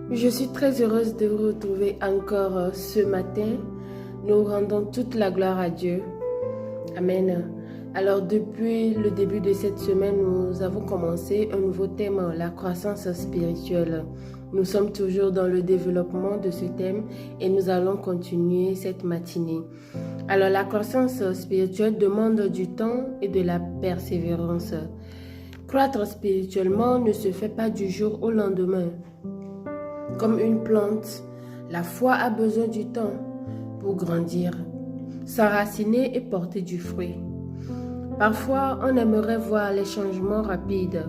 Je suis très heureuse de vous retrouver encore ce matin. Nous rendons toute la gloire à Dieu. Amen. Alors depuis le début de cette semaine, nous avons commencé un nouveau thème, la croissance spirituelle. Nous sommes toujours dans le développement de ce thème et nous allons continuer cette matinée. Alors la croissance spirituelle demande du temps et de la persévérance. Croître spirituellement ne se fait pas du jour au lendemain. Comme une plante, la foi a besoin du temps pour grandir, s'enraciner et porter du fruit. Parfois, on aimerait voir les changements rapides,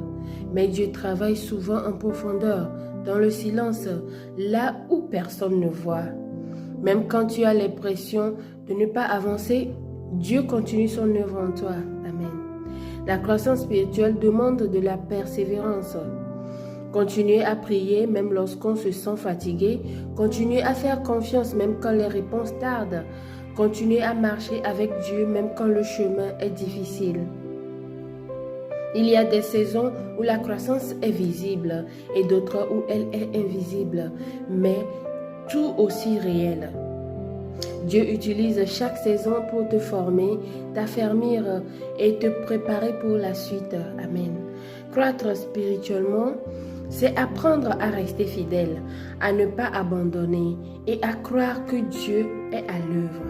mais Dieu travaille souvent en profondeur, dans le silence, là où personne ne voit. Même quand tu as l'impression de ne pas avancer, Dieu continue son œuvre en toi. Amen. La croissance spirituelle demande de la persévérance. Continuer à prier même lorsqu'on se sent fatigué. Continuer à faire confiance même quand les réponses tardent. Continuer à marcher avec Dieu même quand le chemin est difficile. Il y a des saisons où la croissance est visible et d'autres où elle est invisible, mais tout aussi réelle. Dieu utilise chaque saison pour te former, t'affermir et te préparer pour la suite. Amen. Croître spirituellement, c'est apprendre à rester fidèle, à ne pas abandonner et à croire que Dieu est à l'œuvre.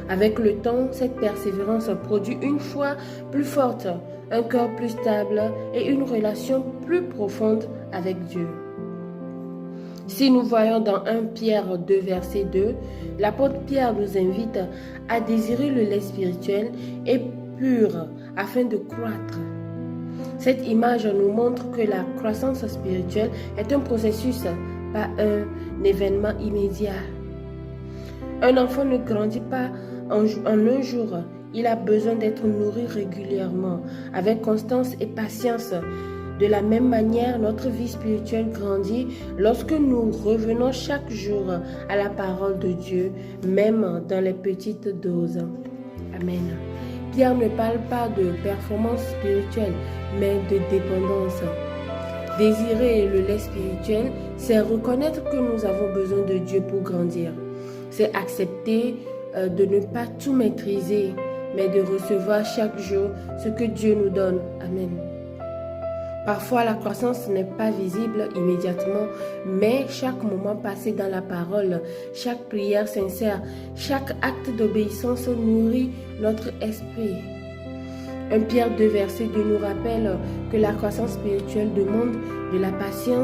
Avec le temps, cette persévérance produit une foi plus forte, un cœur plus stable et une relation plus profonde avec Dieu. Si nous voyons dans 1 Pierre 2, verset 2, l'apôtre Pierre nous invite à désirer le lait spirituel et pur afin de croître. Cette image nous montre que la croissance spirituelle est un processus, pas un événement immédiat. Un enfant ne grandit pas en un jour. Il a besoin d'être nourri régulièrement, avec constance et patience. De la même manière, notre vie spirituelle grandit lorsque nous revenons chaque jour à la parole de Dieu, même dans les petites doses. Amen. Pierre ne parle pas de performance spirituelle, mais de dépendance. Désirer le lait spirituel, c'est reconnaître que nous avons besoin de Dieu pour grandir. C'est accepter de ne pas tout maîtriser, mais de recevoir chaque jour ce que Dieu nous donne. Amen. Parfois, la croissance n'est pas visible immédiatement, mais chaque moment passé dans la parole, chaque prière sincère, chaque acte d'obéissance nourrit notre esprit. 1 Pierre 2, verset 2 nous rappelle que la croissance spirituelle demande de la patience